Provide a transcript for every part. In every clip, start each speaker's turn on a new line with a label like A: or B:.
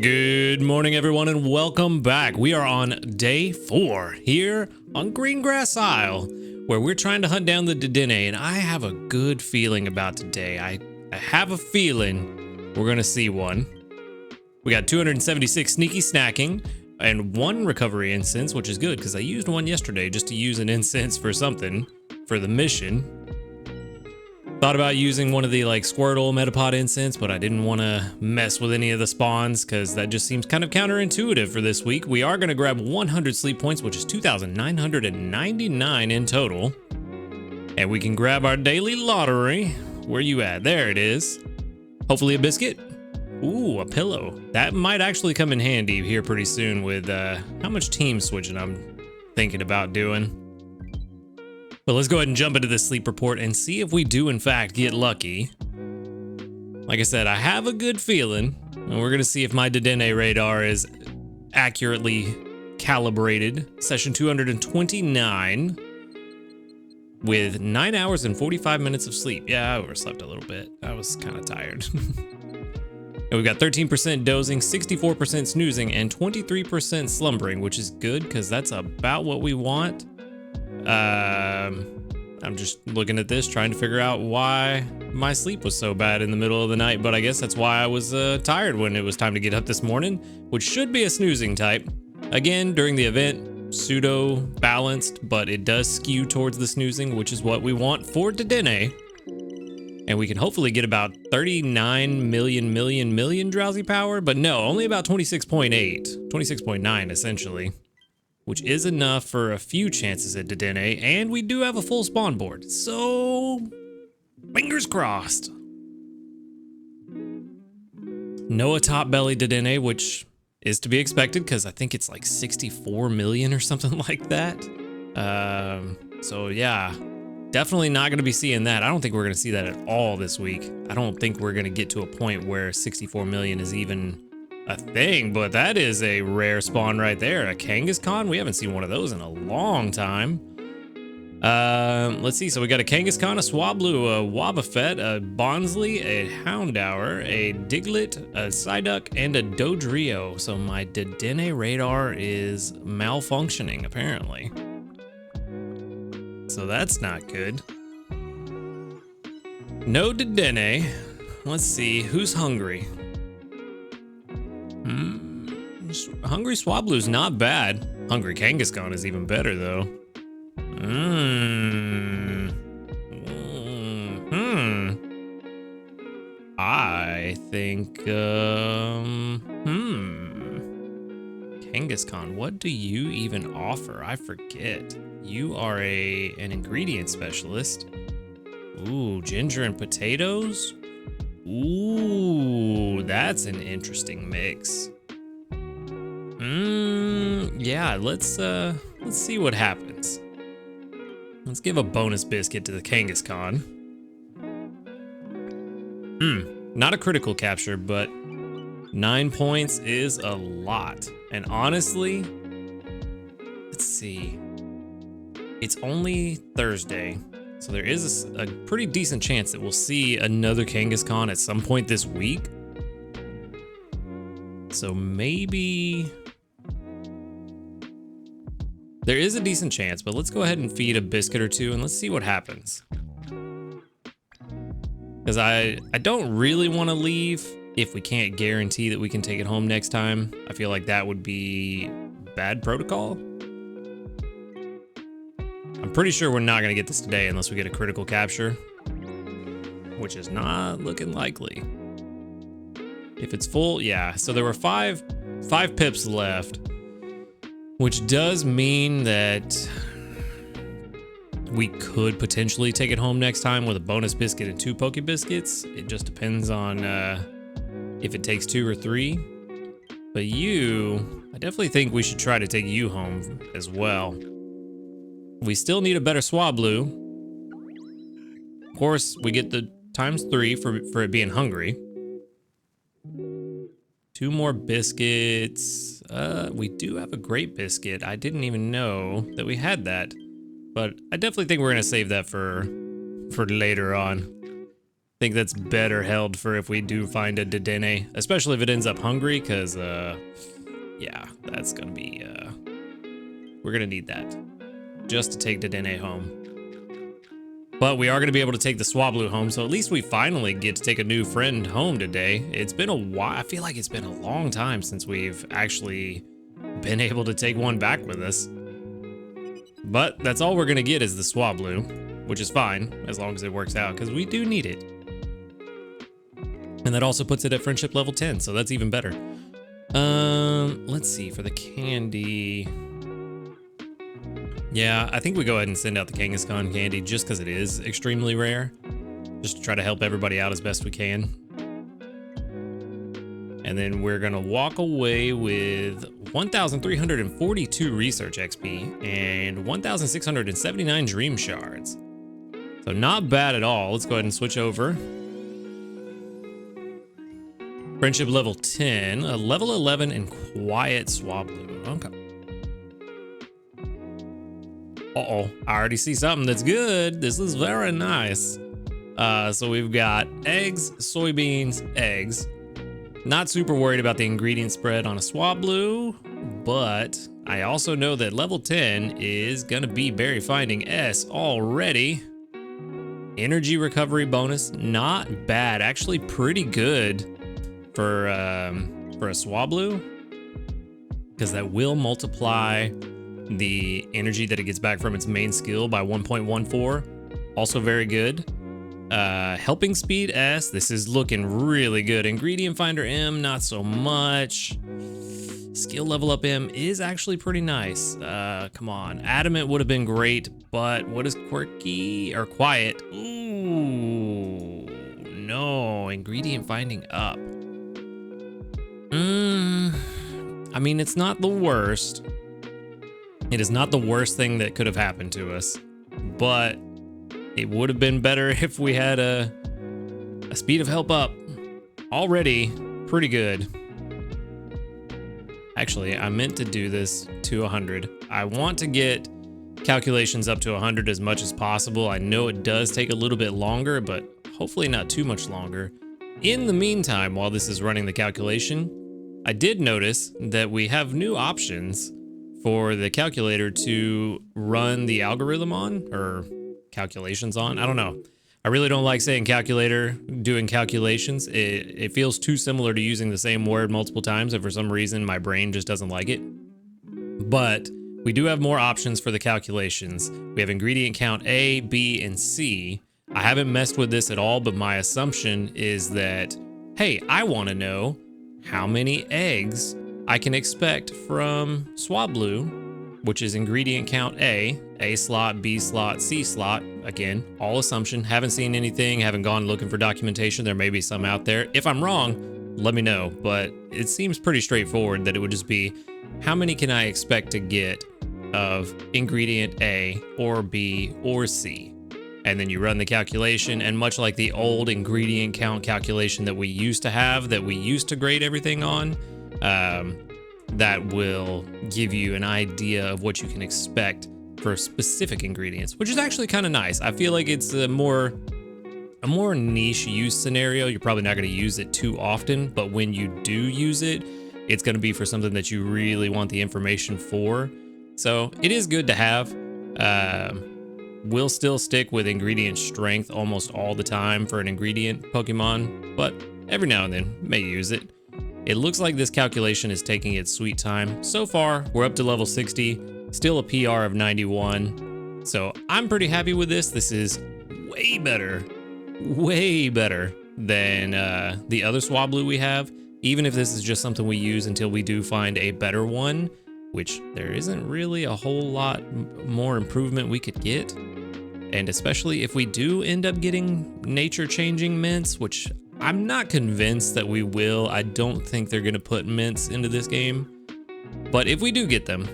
A: Good morning, everyone, and welcome back. We are on day 4 here on Greengrass Isle, where we're trying to hunt down the Dedenne, and I have a good feeling about today. I have a feeling we're going to see one. We got 276 sneaky snacking and 1 recovery incense, which is good because I used one yesterday just to use an incense for something for the mission. Thought about using one of the Squirtle Metapod incense, but I didn't want to mess with any of the spawns because that just seems kind of counterintuitive for this week. We are going to grab 100 sleep points, which is 2,999 in total. And we can grab our daily lottery. Where you at? There it is. Hopefully a biscuit. Ooh, a pillow. That might actually come in handy here pretty soon with how much team switching I'm thinking about doing. But let's go ahead and jump into this sleep report and see if we do in fact get lucky. Like I said, I have a good feeling, and we're gonna see if my Dedenne radar is accurately calibrated. Session 229 with 9 hours and 45 minutes of sleep. Yeah, I overslept a little bit. I was kind of tired. And we've got 13% dozing, 64% snoozing, and 23% slumbering, which is good because that's about what we want. I'm just looking at this, trying to figure out why my sleep was so bad in the middle of the night, but I guess that's why I was tired when it was time to get up this morning, which should be a snoozing type. Again, during the event, pseudo balanced, but it does skew towards the snoozing, which is what we want for Dedenne. And we can hopefully get about 39 million drowsy power, but no, only about 26.9 essentially. Which is enough for a few chances at Dedenne, and we do have a full spawn board, so fingers crossed. No top belly Dedenne, which is to be expected because I think it's like 64 million or something like that. So yeah, definitely not going to be seeing that. I don't think we're going to see that at all this week. I don't think we're going to get to a point where 64 million is even a thing, but that is a rare spawn right there. A Kangaskhan? We haven't seen one of those in a long time. Let's see. So we got a Kangaskhan, a Swablu, a Wobbuffet, a Bonsley, a Houndour, a Diglett, a Psyduck, and a Dodrio. So my Dedenne radar is malfunctioning, apparently. So that's not good. No Dedenne. Let's see. Who's hungry? Hungry Swablu's not bad. Hungry Kangaskhan is even better, though. I think, Kangaskhan, what do you even offer? I forget. You are an ingredient specialist. Ooh, ginger and potatoes? Ooh, that's an interesting mix. Yeah, let's see what happens. Let's give a bonus biscuit to the Kangaskhan. Not a critical capture, but 9 points is a lot. And honestly, let's see. It's only Thursday, so there is a pretty decent chance that we'll see another Kangaskhan at some point this week. So maybe there is a decent chance, but let's go ahead and feed a biscuit or two and let's see what happens. Because I don't really want to leave if we can't guarantee that we can take it home next time. I feel like that would be bad protocol. I'm pretty sure we're not going to get this today unless we get a critical capture, which is not looking likely. If it's full, yeah. So there were five pips left, which does mean that we could potentially take it home next time with a bonus biscuit and 2 Poke Biscuits. It just depends on if it takes 2 or 3. But I definitely think we should try to take you home as well. We still need a better Swablu. Of course, we get the ×3 for it being hungry. 2 more biscuits. We do have a great biscuit. I didn't even know that we had that, but I definitely think we're gonna save that for later on. think that's better held for if we do find a Dedenne, especially if it ends up hungry, because, yeah, that's gonna be, we're gonna need that just to take Dedenne home. But we are gonna be able to take the Swablu home, so at least we finally get to take a new friend home today. It's been a while. I feel like it's been a long time since we've actually been able to take one back with us. But that's all we're gonna get is the Swablu, which is fine as long as it works out, because we do need it. And that also puts it at friendship level 10, so that's even better. Let's see, for the candy. Yeah, I think we go ahead and send out the Kangaskhan candy just because it is extremely rare. Just to try to help everybody out as best we can. And then we're gonna walk away with 1,342 research XP and 1,679 dream shards. So not bad at all. Let's go ahead and switch over. Friendship level 10, a level 11 and quiet Swablu. Okay. Uh-oh, I already see something that's good. This is very nice. So we've got eggs, soybeans, eggs. Not super worried about the ingredient spread on a Swablu, but I also know that level 10 is gonna be Berry Finding S already. Energy recovery bonus, not bad, actually pretty good for a Swablu, because that will multiply the energy that it gets back from its main skill by 1.14. Also very good. Helping speed S, this is looking really good. Ingredient finder M, not so much. Skill level up M is actually pretty nice. Come on, adamant would have been great, but what is quirky or quiet? Ooh, no, ingredient finding up. I mean, it's not the worst. It is not the worst thing that could have happened to us, but it would have been better if we had a speed of help up. Already pretty good. Actually, I meant to do this to 100. I want to get calculations up to 100 as much as possible. I know it does take a little bit longer, but hopefully not too much longer. In the meantime, while this is running the calculation, I did notice that we have new options for the calculator to run the algorithm on, or calculations on. I don't know. I really don't like saying calculator doing calculations. It feels too similar to using the same word multiple times, and for some reason my brain just doesn't like it. But we do have more options for the calculations. We have ingredient count A, B, and C. I haven't messed with this at all, but my assumption is that, hey, I want to know how many eggs I can expect from Swablu, which is ingredient count A slot, B slot, C slot. Again, all assumption. Haven't seen anything, haven't gone looking for documentation. There may be some out there. If I'm wrong, let me know, but it seems pretty straightforward that it would just be, how many can I expect to get of ingredient A or B or C? And then you run the calculation, and much like the old ingredient count calculation that we used to have, that we used to grade everything on, that will give you an idea of what you can expect for specific ingredients, which is actually kind of nice. I feel like it's a more niche use scenario. You're probably not going to use it too often, but when you do use it, it's going to be for something that you really want the information for. So it is good to have. We'll still stick with ingredient strength almost all the time for an ingredient Pokemon, but every now and then may use it. It looks like this calculation is taking its sweet time. So far, we're up to level 60, still a PR of 91. So I'm pretty happy with this. This is way better than the other Swablu we have. Even if this is just something we use until we do find a better one, which there isn't really a whole lot more improvement we could get. And especially if we do end up getting nature changing mints, which I'm not convinced that we will. I don't think they're gonna put mints into this game. But if we do get them,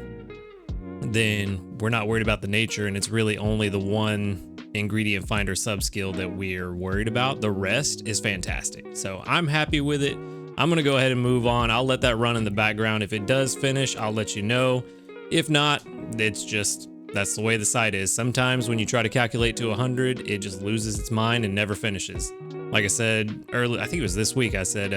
A: then we're not worried about the nature, and it's really only the one ingredient finder sub skill that we're worried about. The rest is fantastic. So I'm happy with it. I'm gonna go ahead and move on. I'll let that run in the background. If it does finish, I'll let you know. If not, it's just, that's the way the site is. Sometimes when you try to calculate to 100, it just loses its mind and never finishes. Like I said earlier, I think it was this week, I said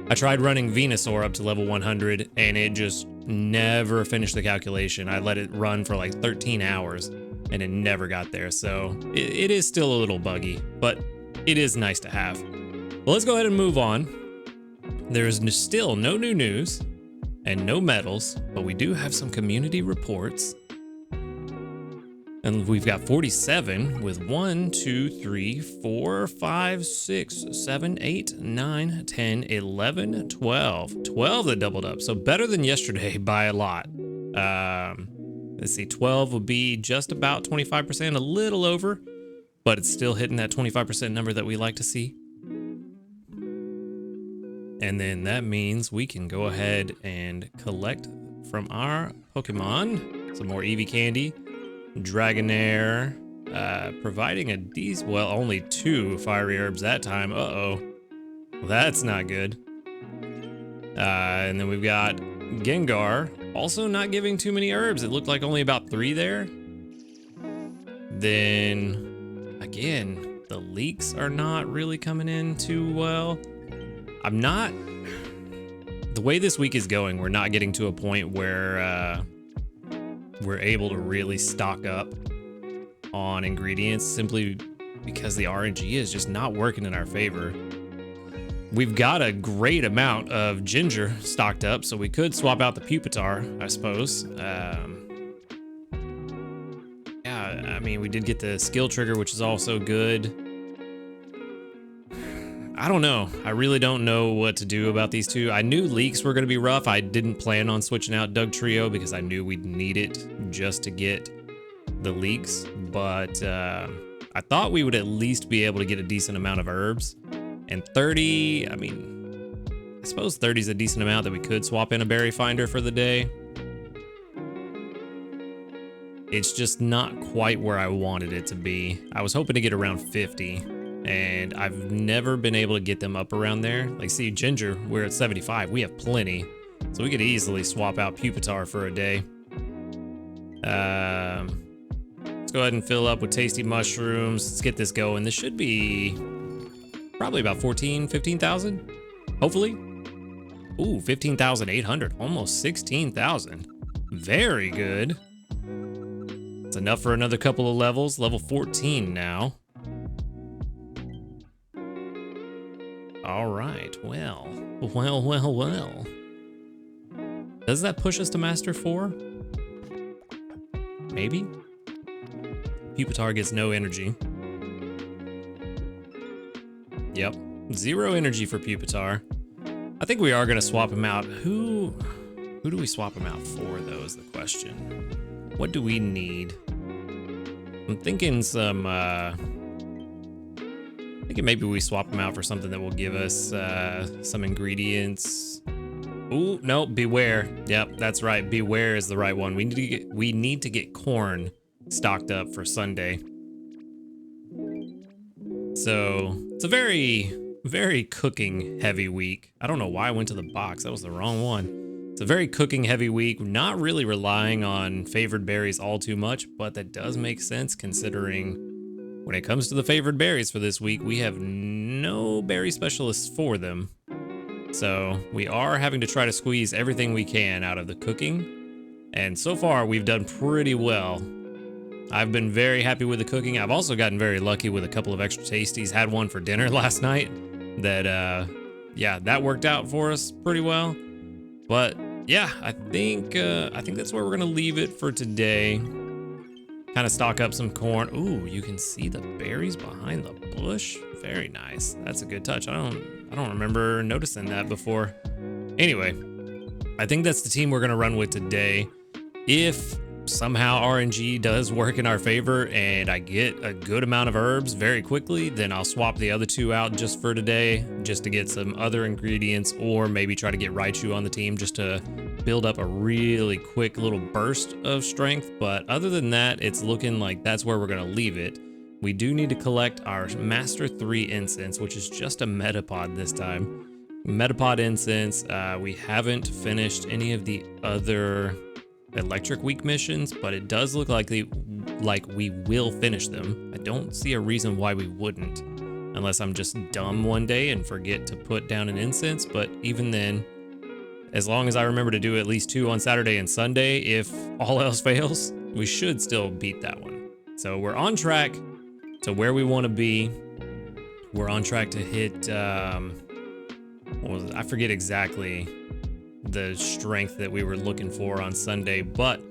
A: I tried running Venusaur up to level 100 and it just never finished the calculation. I let it run for like 13 hours and it never got there. So it is still a little buggy, but it is nice to have. Well, let's go ahead and move on. There is still no new news and no medals, but we do have some community reports. And we've got 47 with 1, 2, 3, 4, 5, 6, 7, 8, 9, 10, 11, 12. 12 that doubled up. So better than yesterday by a lot. Let's see, 12 will be just about 25%, a little over, but it's still hitting that 25% number that we like to see. And then that means we can go ahead and collect from our Pokemon some more Eevee candy. Dragonair, providing a decent, well, only 2 fiery herbs that time. Uh-oh. Well, that's not good. And then we've got Gengar, also not giving too many herbs. It looked like only about 3 there. Then, again, the leaks are not really coming in too well. The way this week is going, we're not getting to a point where, we're able to really stock up on ingredients simply because the RNG is just not working in our favor. We've got a great amount of ginger stocked up, so we could swap out the Pupitar, I suppose. Yeah, I mean, we did get the skill trigger, which is also good. I don't know. I really don't know what to do about these two. I knew leaks were going to be rough. I didn't plan on switching out Dugtrio because I knew we'd need it just to get the leaks. But I thought we would at least be able to get a decent amount of herbs. And 30, I mean, I suppose 30 is a decent amount that we could swap in a berry finder for the day. It's just not quite where I wanted it to be. I was hoping to get around 50. And I've never been able to get them up around there. Like, see, ginger, we're at 75. We have plenty. So we could easily swap out Pupitar for a day. Let's go ahead and fill up with tasty mushrooms. Let's get this going. This should be probably about 15,000, hopefully. Ooh, 15,800, almost 16,000. Very good. It's enough for another couple of levels. Level 14 now. All right, well. Does that push us to Master 4? Maybe? Pupitar gets no energy. Yep, 0 energy for Pupitar. I think we are gonna swap him out. Who do we swap him out for, though, is the question. What do we need? I'm thinking maybe we swap them out for something that will give us some ingredients. Ooh, no, Beware. Yep, that's right. Beware is the right one. We need to get corn stocked up for Sunday. So it's a very, very cooking heavy week. I don't know why I went to the box. That was the wrong one. It's a very cooking heavy week. We're not really relying on favored berries all too much, but that does make sense considering when it comes to the favored berries for this week, we have no berry specialists for them. So we are having to try to squeeze everything we can out of the cooking. And so far, we've done pretty well. I've been very happy with the cooking. I've also gotten very lucky with a couple of extra tasties. Had one for dinner last night that, yeah, that worked out for us pretty well. But yeah, I think that's where we're gonna leave it for today. Kind of stock up some corn. Ooh, you can see the berries behind the bush. Very nice. That's a good touch. I don't remember noticing that before. Anyway, I think that's the team we're gonna run with today. If somehow RNG does work in our favor and I get a good amount of herbs very quickly, then I'll swap the other 2 out just for today, just to get some other ingredients, or maybe try to get Raichu on the team just to build up a really quick little burst of strength. But other than that, it's looking like that's where we're gonna leave it. We do need to collect our Master 3 incense, which is just a Metapod this time. Metapod incense, we haven't finished any of the other Electric Week missions, but it does look like we will finish them. I don't see a reason why we wouldn't. unless I'm just dumb one day and forget to put down an incense. But even then, as long as I remember to do at least 2 on Saturday and Sunday, if all else fails, we should still beat that one. So we're on track to where we want to be. We're on track to hit, what was it? I forget exactly the strength that we were looking for on Sunday, but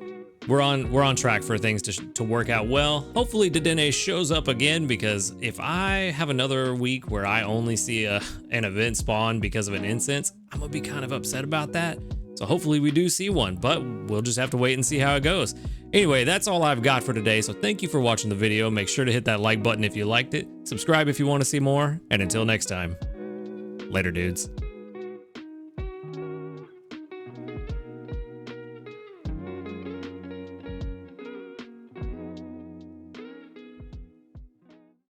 A: we're on track for things to work out well. Hopefully Dedenne shows up again, because if I have another week where I only see an event spawn because of an incense, I'm gonna be kind of upset about that. So hopefully we do see one, but we'll just have to wait and see how it goes. Anyway, that's all I've got for today. So thank you for watching the video. Make sure to hit that like button if you liked it. Subscribe if you want to see more. And until next time, later dudes.